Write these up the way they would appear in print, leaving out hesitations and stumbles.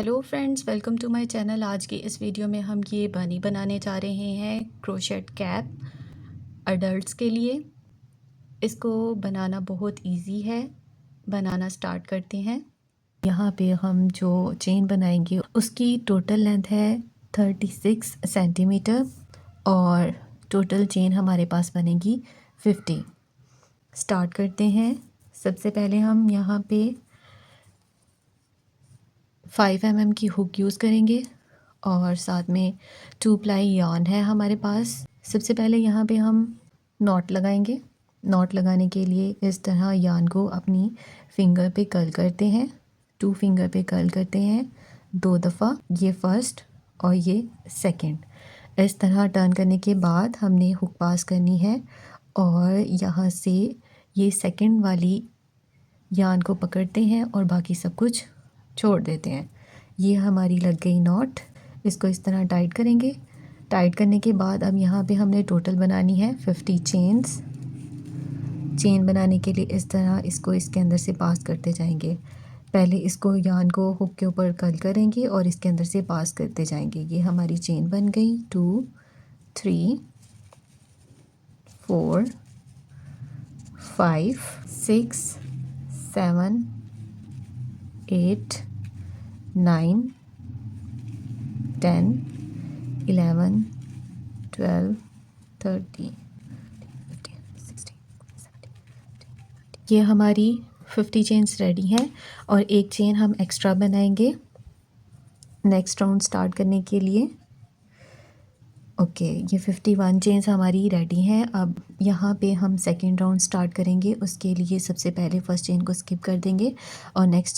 Hello friends, welcome to my channel. आज की इस वीडियो में हम ये बनी बनाने जा रहे हैं क्रोशेट कैप अडल्ट्स के लिए। इसको बनाना बहुत इजी है। बनाना स्टार्ट करते हैं। यहाँ पे हम जो चेन बनाएंगे उसकी टोटल लेंथ है 36 सेंटीमीटर और टोटल चेन हमारे पास बनेगी 50। स्टार्ट करते हैं। सबसे पहले हम यहाँ पे 5 mm की हुक यूज़ करेंगे और साथ में 2 प्लाई यार्न है हमारे पास। सबसे पहले यहाँ पे हम नॉट लगाएंगे। नॉट लगाने के लिए इस तरह यार्न को अपनी फिंगर पे कर्ल करते हैं। 2 फिंगर पे कर्ल करते हैं 2 दफ़ा, ये फर्स्ट और ये सेकंड। इस तरह टर्न करने के बाद हमने हुक पास करनी है और यहाँ से ये सेकंड वाली यार्न को पकड़ते हैं और बाकी सब कुछ छोड़ देते हैं। ये हमारी लग गई नॉट। इसको इस तरह टाइट करेंगे। टाइट करने के बाद अब यहाँ पे हमने टोटल बनानी है 50 चेन्स। चेन बनाने के लिए इस तरह इसको इसके अंदर से पास करते जाएंगे। पहले इसको यार्न को हुक के ऊपर कर्ल करेंगे और इसके अंदर से पास करते जाएंगे। ये हमारी चेन बन गई। 2 3 4 5 6 7 8 9 10 11 12 13 15 16 17। ये हमारी 50 चेन्स रेडी हैं और एक चेन हम एक्स्ट्रा बनाएंगे नेक्स्ट राउंड स्टार्ट करने के लिए। ओके, ये 51 चेन्स हमारी रेडी हैं। अब यहाँ पे हम सेकेंड राउंड स्टार्ट करेंगे। उसके लिए सबसे पहले फर्स्ट चेन को स्किप कर देंगे और नेक्स्ट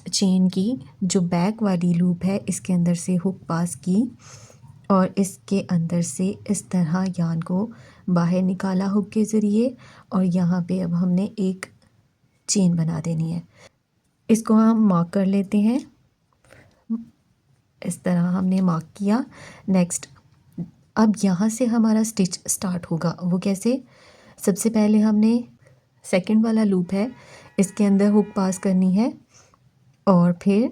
चेन की जो बैक वाली लूप है इसके अंदर से हुक पास की और इसके अंदर से इस तरह यार्न को बाहर निकाला हुक के ज़रिए और यहाँ पे अब हमने एक चेन बना देनी है। इसको हम मार्क कर लेते हैं। इस तरह हमने मार्क किया। नेक्स्ट अब यहाँ से हमारा स्टिच स्टार्ट होगा। वो कैसे? सबसे पहले हमने सेकंड वाला लूप है इसके अंदर हुक पास करनी है और फिर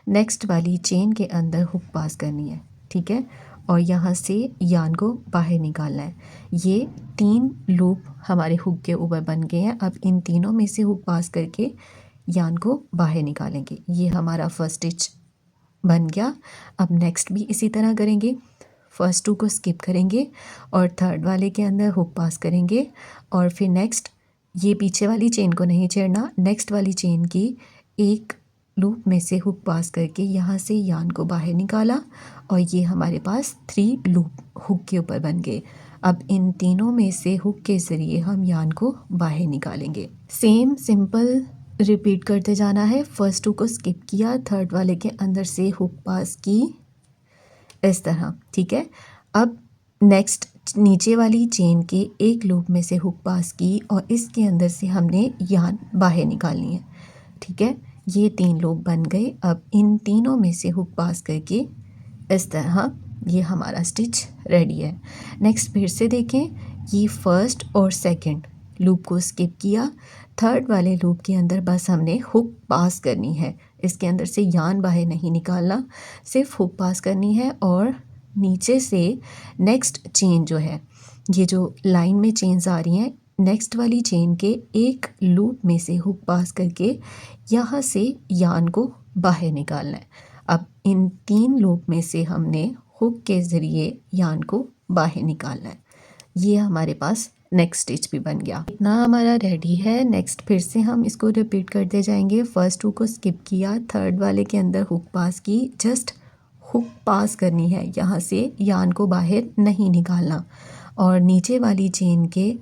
नेक्स्ट वाली चेन के अंदर हुक पास करनी है, ठीक है। और यहाँ से यार्न को बाहर निकालना है। ये 3 लूप हमारे हुक के ऊपर बन गए हैं। अब इन तीनों में से हुक पास करके यार्न को बाहर निकालेंगे। ये हमारा फर्स्ट स्टिच बन गया। अब नेक्स्ट भी इसी तरह करेंगे। फर्स्ट 2 को स्किप करेंगे और थर्ड वाले के अंदर हुक पास करेंगे और फिर नेक्स्ट ये पीछे वाली चेन को नहीं छेड़ना। नेक्स्ट वाली चेन की एक लूप में से हुक पास करके यहाँ से यार्न को बाहर निकाला और ये हमारे पास 3 लूप हुक के ऊपर बन गए। अब इन तीनों में से हुक के ज़रिए हम यार्न को बाहर निकालेंगे। सेम सिंपल रिपीट करते जाना है। फर्स्ट 2 को स्किप किया, थर्ड वाले के अंदर से हुक पास की इस तरह, ठीक है। अब नेक्स्ट नीचे वाली चेन के एक लूप में से हुक पास की और इसके अंदर से हमने यार्न बाहर निकालनी है, ठीक है। ये 3 लूप बन गए। अब इन तीनों में से हुक पास करके इस तरह ये हमारा स्टिच रेडी है। नेक्स्ट फिर से देखें, ये फर्स्ट और सेकंड लूप को स्किप किया। थर्ड वाले लूप के अंदर बस हमने हुक पास करनी है। इसके अंदर से यार्न बाहर नहीं निकालना, सिर्फ हुक पास करनी है और नीचे से नेक्स्ट चेन जो है, ये जो लाइन में चेन्स आ रही हैं, नेक्स्ट वाली चेन के एक लूप में से हुक पास करके यहाँ से यार्न को बाहर निकालना है। अब इन 3 लूप में से हमने हुक के ज़रिए यार्न को बाहर निकालना है। ये हमारे पास नेक्स्ट स्टिच भी बन गया। इतना हमारा रेडी है। नेक्स्ट फिर से हम इसको रिपीट करते जाएंगे। फर्स्ट 2 को स्किप किया, थर्ड वाले के अंदर हुक पास की, जस्ट हुक पास करनी है, यहाँ से यार्न को बाहर नहीं निकालना और नीचे वाली चेन के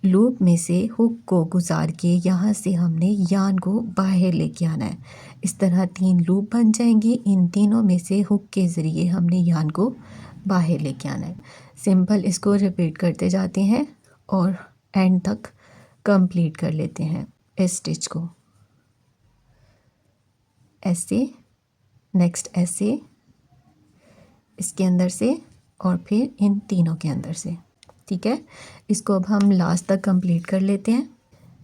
लूप में से हुक को गुजार के यहाँ से हमने यार्न को बाहर लेके आना है। इस तरह 3 लूप बन जाएंगे। इन तीनों में से हुक के ज़रिए हमने यार्न को बाहर लेके आना है। सिंपल इसको रिपीट करते जाते हैं और एंड तक कंप्लीट कर लेते हैं इस स्टिच को। ऐसे, नेक्स्ट ऐसे, इसके अंदर से और फिर इन तीनों के अंदर से, ठीक है। इसको अब हम लास्ट तक कंप्लीट कर लेते हैं।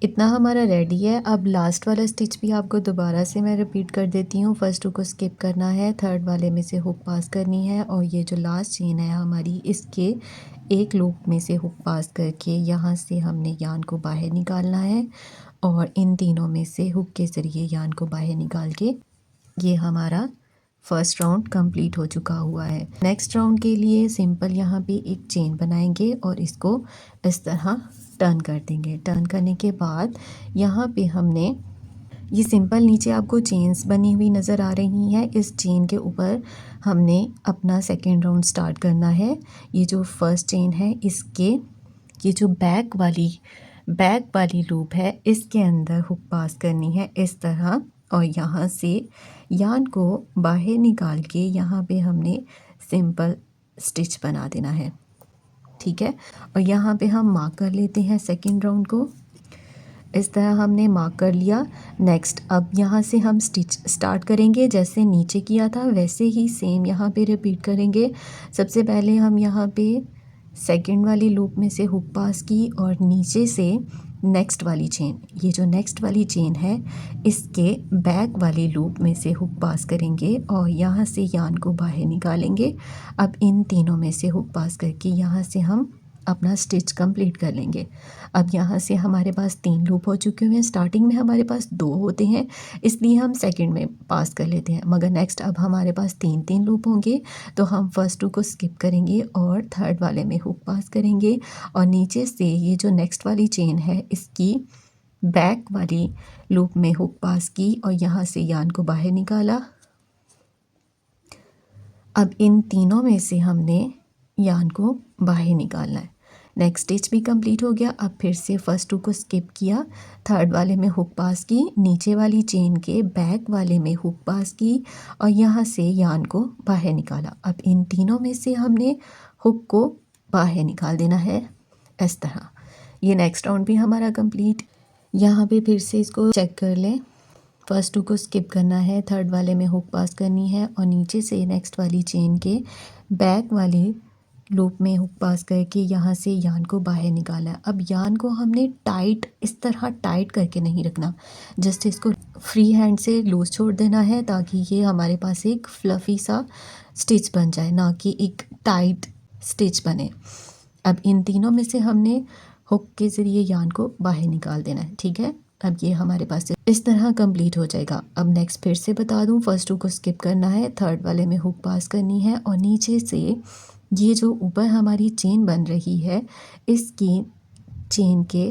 इतना हमारा रेडी है। अब लास्ट वाला स्टिच भी आपको दोबारा से मैं रिपीट कर देती हूँ। फर्स्ट टू को स्किप करना है, थर्ड वाले में से हुक पास करनी है और ये जो लास्ट चेन है हमारी, इसके एक लूप में से हुक पास करके यहाँ से हमने यान को बाहर निकालना है और इन तीनों में से हुक के ज़रिए यान को बाहर निकाल के ये हमारा फर्स्ट राउंड कंप्लीट हो चुका हुआ है। नेक्स्ट राउंड के लिए सिंपल यहाँ पे एक चेन बनाएंगे और इसको इस तरह टर्न कर देंगे। टर्न करने के बाद यहाँ पे हमने ये सिंपल नीचे आपको चेन्स बनी हुई नज़र आ रही हैं। इस चेन के ऊपर हमने अपना सेकेंड राउंड स्टार्ट करना है। ये जो फर्स्ट चेन है इसके ये जो बैक वाली लूप है इसके अंदर हुक पास करनी है इस तरह और यहाँ से यान को बाहर निकाल के यहाँ पे हमने सिंपल स्टिच बना देना है। ठीक है, और यहाँ पे हम मार्क कर लेते हैं सेकेंड राउंड को। इस तरह हमने मार्क कर लिया। नेक्स्ट अब यहाँ से हम स्टिच स्टार्ट करेंगे। जैसे नीचे किया था वैसे ही सेम यहाँ पे रिपीट करेंगे। सबसे पहले हम यहाँ पे सेकंड वाली लूप में से हुक पास की और नीचे से नेक्स्ट वाली चेन, ये जो नेक्स्ट वाली चेन है इसके बैक वाली लूप में से हुक पास करेंगे और यहाँ से यान को बाहर निकालेंगे। अब इन तीनों में से हुक पास करके यहाँ से हम अपना स्टिच कंप्लीट कर लेंगे। अब यहाँ से हमारे पास 3 लूप हो चुके हुए हैं। स्टार्टिंग में हमारे पास 2 होते हैं इसलिए हम सेकंड में पास कर लेते हैं, मगर नेक्स्ट अब हमारे पास 3 लूप होंगे तो हम फर्स्ट 2 को स्किप करेंगे और थर्ड वाले में हुक पास करेंगे और नीचे से ये जो नेक्स्ट वाली चेन है इसकी बैक वाली लूप में हुक पास की और यहाँ से यान को बाहर निकाला। अब इन तीनों में से हमने यान को बाहर निकालना है। नेक्स्ट स्टिच भी कंप्लीट हो गया। अब फिर से फर्स्ट 2 को स्किप किया, थर्ड वाले में हुक पास की, नीचे वाली चेन के बैक वाले में हुक पास की और यहाँ से यान को बाहर निकाला। अब इन तीनों में से हमने हुक को बाहर निकाल देना है इस तरह। ये नेक्स्ट राउंड भी हमारा कंप्लीट। यहाँ पे फिर से इसको चेक कर लें। फर्स्ट 2 को स्किप करना है, थर्ड वाले में हुक पास करनी है और नीचे से नेक्स्ट वाली चेन के बैक वाले लूप में हुक पास करके यहाँ से यान को बाहर निकाला है। अब यान को हमने टाइट, इस तरह टाइट करके नहीं रखना, जस्ट इसको फ्री हैंड से लूज छोड़ देना है ताकि ये हमारे पास एक फ्लफ़ी सा स्टिच बन जाए, ना कि एक टाइट स्टिच बने। अब इन तीनों में से हमने हुक के ज़रिए यान को बाहर निकाल देना है। ठीक है, अब ये हमारे पास इस तरह कंप्लीट हो जाएगा। अब नेक्स्ट फिर से बता दूं, फर्स्ट 2 को स्किप करना है, थर्ड वाले में हुक पास करनी है और नीचे से ये जो ऊपर हमारी चेन बन रही है इसकी चेन के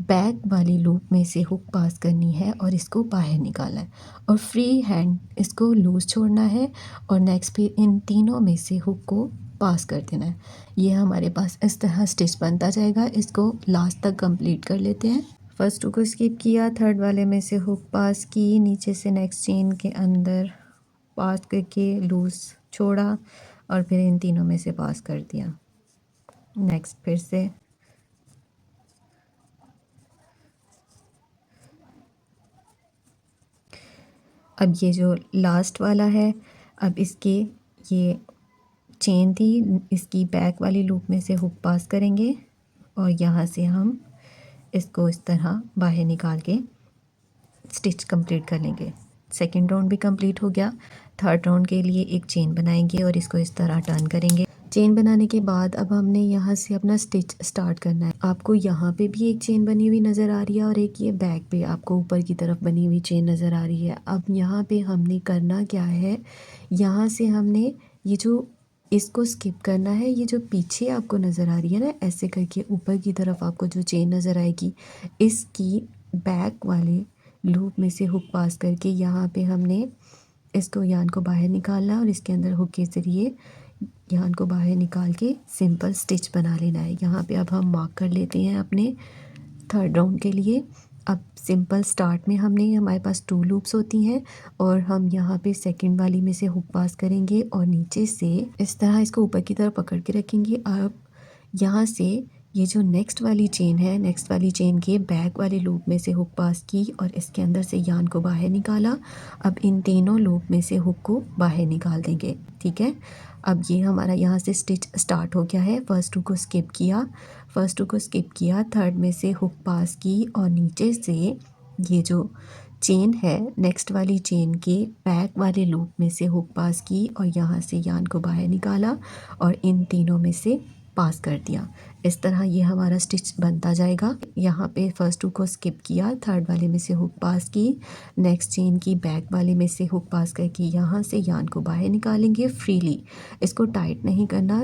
बैक वाली लूप में से हुक पास करनी है और इसको बाहर निकालना है और फ्री हैंड इसको लूज छोड़ना है और नेक्स्ट फिर इन तीनों में से हुक को पास कर देना है। ये हमारे पास इस तरह स्टिच बनता जाएगा। इसको लास्ट तक कंप्लीट कर लेते हैं। फर्स्ट 2 को स्किप किया, थर्ड वाले में से हुक पास की, नीचे से नेक्स्ट चेन के अंदर पास करके लूज छोड़ा और फिर इन तीनों में से पास कर दिया। नेक्स्ट फिर से अब ये जो लास्ट वाला है, अब इसके ये चेन थी इसकी बैक वाली लूप में से हुक पास करेंगे और यहाँ से हम इसको इस तरह बाहर निकाल के स्टिच कंप्लीट कर लेंगे। सेकेंड राउंड भी कंप्लीट हो गया। थर्ड राउंड के लिए एक चेन बनाएंगे और इसको इस तरह टर्न करेंगे। चेन बनाने के बाद अब हमने यहाँ से अपना स्टिच स्टार्ट करना है। आपको यहाँ पे भी एक चेन बनी हुई नज़र आ रही है और एक ये बैक पे आपको ऊपर की तरफ बनी हुई चेन नज़र आ रही है। अब यहाँ पे हमने करना क्या है, यहाँ से हमने ये जो इसको स्किप करना है। ये जो पीछे आपको नज़र आ रही है ना, ऐसे करके ऊपर की तरफ आपको जो चेन नज़र आएगी इसकी बैक वाले लूप में से हुक पास करके यहाँ पे हमने इसको यान को बाहर निकालना और इसके अंदर हुक के ज़रिए यान को बाहर निकाल के सिंपल स्टिच बना लेना है। यहाँ पे अब हम मार्क कर लेते हैं अपने थर्ड राउंड के लिए। अब सिंपल स्टार्ट में हमने हमारे पास 2 लूप्स होती हैं और हम यहाँ पे सेकंड वाली में से हुक पास करेंगे और नीचे से इस तरह इसको ऊपर की तरफ पकड़ के रखेंगे। अब यहाँ से ये जो नेक्स्ट वाली चेन है, नेक्स्ट वाली चेन के बैक वाले लूप में से हुक पास की और इसके अंदर से यान को बाहर निकाला। अब इन तीनों लूप में से हुक को बाहर निकाल देंगे। ठीक है, अब ये हमारा यहाँ से स्टिच स्टार्ट हो गया है। फर्स्ट 2 को स्किप किया, फर्स्ट रो को स्किप किया, थर्ड में से हुक पास की और नीचे से ये जो चेन है नेक्स्ट वाली चेन के बैक वाले लूप में से हुक पास की और यहाँ से यान को बाहर निकाला और इन तीनों में से पास कर दिया। इस तरह ये हमारा स्टिच बनता जाएगा। यहाँ पे फर्स्ट हुक को स्किप किया, थर्ड वाले में से हुक पास की, नेक्स्ट चेन की बैक वाले में से हुक पास करके यहाँ से यान को बाहर निकालेंगे फ्रीली। इसको टाइट नहीं करना,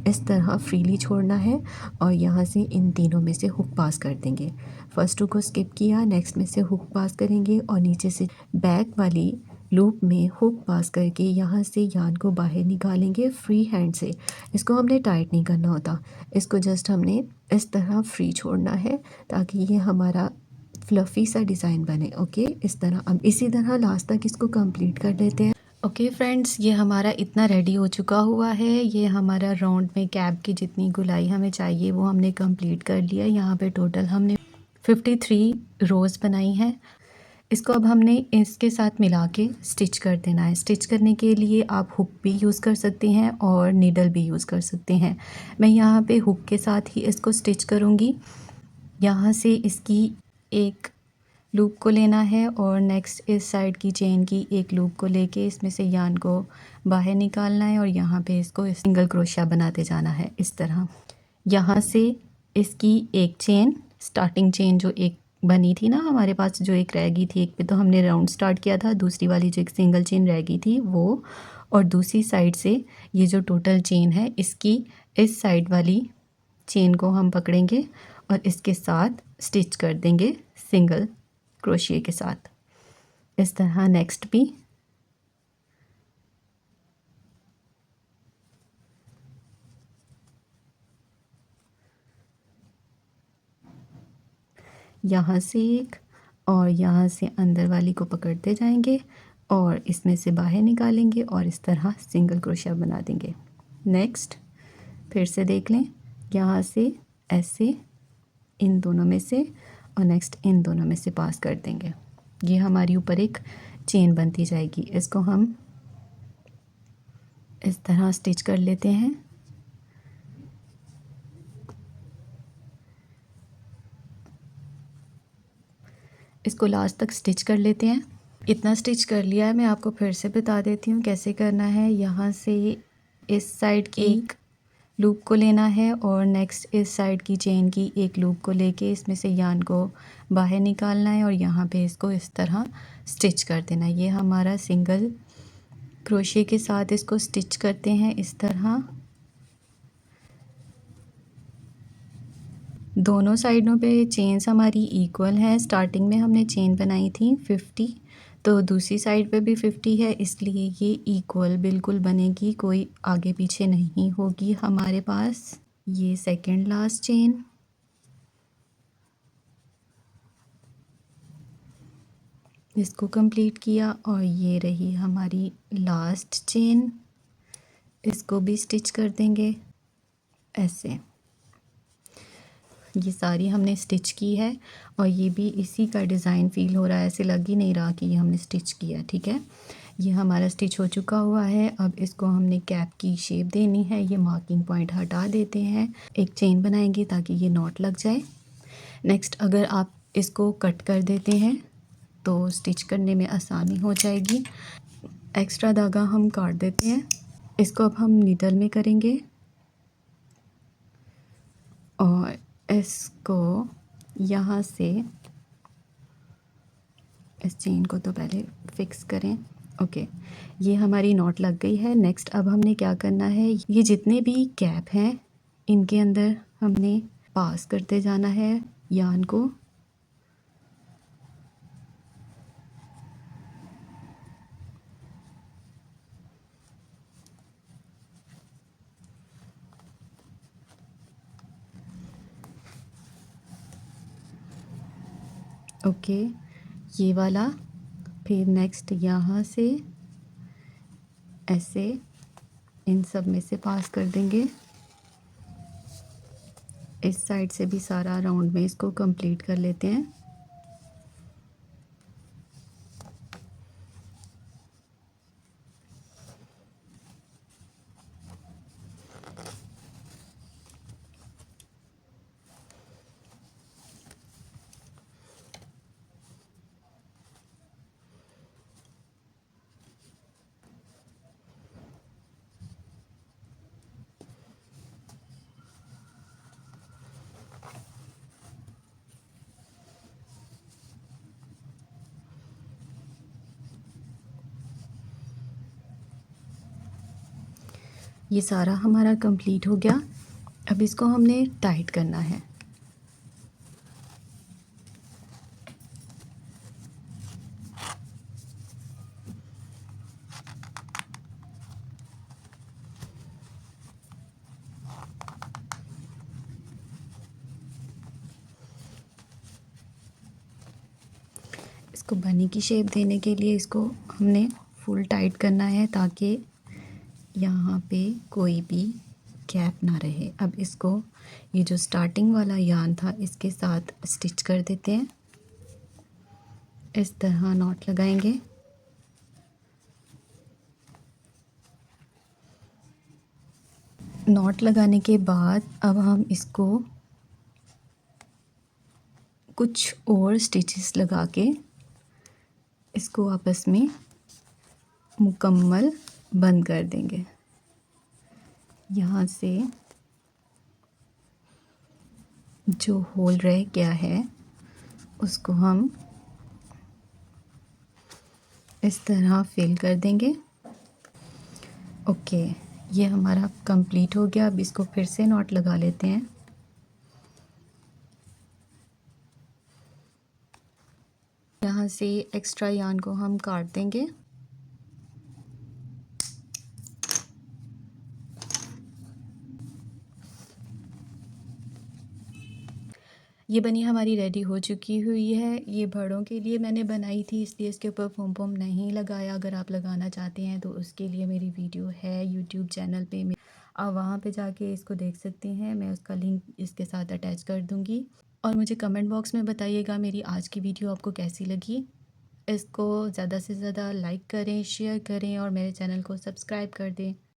इस तरह फ्रीली छोड़ना है और यहाँ से इन तीनों में से हुक पास कर देंगे। फर्स्ट हुक को स्किप किया, नेक्स्ट में से हुक पास करेंगे और नीचे से बैक वाली लूप में हुक पास करके यहाँ से यान को बाहर निकालेंगे फ्री हैंड से। इसको हमने टाइट नहीं करना होता, इसको जस्ट हमने इस तरह फ्री छोड़ना है ताकि ये हमारा फ्लफ़ी सा डिज़ाइन बने। ओके, इस तरह अब इसी तरह लास्ट तक इसको कंप्लीट कर लेते हैं। ओके फ्रेंड्स, ये हमारा इतना रेडी हो चुका हुआ है। ये हमारा राउंड में कैप की जितनी गुलाई हमें चाहिए वो हमने कंप्लीट कर लिया। यहाँ पे टोटल हमने 53 रोज़ बनाई हैं। इसको अब हमने इसके साथ मिला के स्टिच कर देना है। स्टिच करने के लिए आप हुक भी यूज़ कर सकते हैं और नीडल भी यूज़ कर सकते हैं। मैं यहाँ पे हुक के साथ ही इसको स्टिच करूँगी। यहाँ से इसकी एक लूप को लेना है और नेक्स्ट इस साइड की चेन की एक लूप को लेके इसमें से यान को बाहर निकालना है और यहाँ पे इसको सिंगल क्रोशिया बनाते जाना है इस तरह। यहाँ से इसकी एक चेन, स्टार्टिंग चेन जो एक बनी थी ना हमारे पास, जो एक रह गई थी, एक पे तो हमने राउंड स्टार्ट किया था, दूसरी वाली जो एक सिंगल चेन रह गई थी वो, और दूसरी साइड से ये जो टोटल चेन है इसकी इस साइड वाली चेन को हम पकड़ेंगे और इसके साथ स्टिच कर देंगे सिंगल क्रोशिया के साथ इस तरह। नेक्स्ट भी यहाँ से एक और यहाँ से अंदर वाली को पकड़ते जाएंगे और इसमें से बाहर निकालेंगे और इस तरह सिंगल क्रोशिया बना देंगे। नेक्स्ट फिर से देख लें, यहाँ से ऐसे इन दोनों में से और नेक्स्ट इन दोनों में से पास कर देंगे। ये हमारी ऊपर एक चेन बनती जाएगी। इसको हम इस तरह स्टिच कर लेते हैं। इसको लास्ट तक स्टिच कर लेते हैं। इतना स्टिच कर लिया है, मैं आपको फिर से बता देती हूँ कैसे करना है। यहाँ से इस साइड की एक लूप को लेना है और नेक्स्ट इस साइड की चेन की एक लूप को लेके इसमें से यान को बाहर निकालना है और यहाँ पे इसको इस तरह स्टिच कर देना है। ये हमारा सिंगल क्रोशिया के साथ इसको स्टिच करते हैं इस तरह। दोनों साइडों पे चेन्स हमारी इक्वल हैं। स्टार्टिंग में हमने चेन बनाई थी 50, तो दूसरी साइड पे भी 50 है, इसलिए ये इक्वल बिल्कुल बनेगी, कोई आगे पीछे नहीं होगी हमारे पास। ये सेकंड लास्ट चेन, इसको कंप्लीट किया और ये रही हमारी लास्ट चेन, इसको भी स्टिच कर देंगे ऐसे। ये सारी हमने स्टिच की है और ये भी इसी का डिज़ाइन फ़ील हो रहा है, ऐसे लग ही नहीं रहा कि ये हमने स्टिच किया। ठीक है, ये हमारा स्टिच हो चुका हुआ है। अब इसको हमने कैप की शेप देनी है। ये मार्किंग पॉइंट हटा देते हैं, एक चेन बनाएंगे ताकि ये नॉट लग जाए। नेक्स्ट अगर आप इसको कट कर देते हैं तो स्टिच करने में आसानी हो जाएगी। एक्स्ट्रा धागा हम काट देते हैं। इसको अब हम नीडल में करेंगे और इसको यहाँ से इस चेन को तो पहले फिक्स करें। ओके, ये हमारी नॉट लग गई है। नेक्स्ट अब हमने क्या करना है, ये जितने भी कैप हैं इनके अंदर हमने पास करते जाना है यान को। ओके, ये वाला, फिर नेक्स्ट यहाँ से ऐसे इन सब में से पास कर देंगे। इस साइड से भी सारा राउंड में इसको कंप्लीट कर लेते हैं। ये सारा हमारा कंप्लीट हो गया। अब इसको हमने टाइट करना है। इसको बनी की शेप देने के लिए इसको हमने फुल टाइट करना है ताकि यहाँ पे कोई भी गैप ना रहे। अब इसको ये जो स्टार्टिंग वाला यार्न था इसके साथ स्टिच कर देते हैं। इस तरह नॉट लगाएंगे। नॉट लगाने के बाद अब हम इसको कुछ और स्टिचेस लगा के इसको आपस में मुकम्मल बंद कर देंगे। यहाँ से जो होल रह गया है उसको हम इस तरह फिल कर देंगे। ओके, ये हमारा कंप्लीट हो गया। अब इसको फिर से नॉट लगा लेते हैं। यहाँ से एक्स्ट्रा यार्न को हम काट देंगे। ये बनी हमारी रेडी हो चुकी हुई है। ये बड़ों के लिए मैंने बनाई थी इसलिए इसके ऊपर पॉम पॉम नहीं लगाया। अगर आप लगाना चाहते हैं तो उसके लिए मेरी वीडियो है यूट्यूब चैनल पे, आप वहाँ पे जाके इसको देख सकती हैं। मैं उसका लिंक इसके साथ अटैच कर दूँगी। और मुझे कमेंट बॉक्स में बताइएगा मेरी आज की वीडियो आपको कैसी लगी। इसको ज़्यादा से ज़्यादा लाइक करें, शेयर करें और मेरे चैनल को सब्सक्राइब कर दें।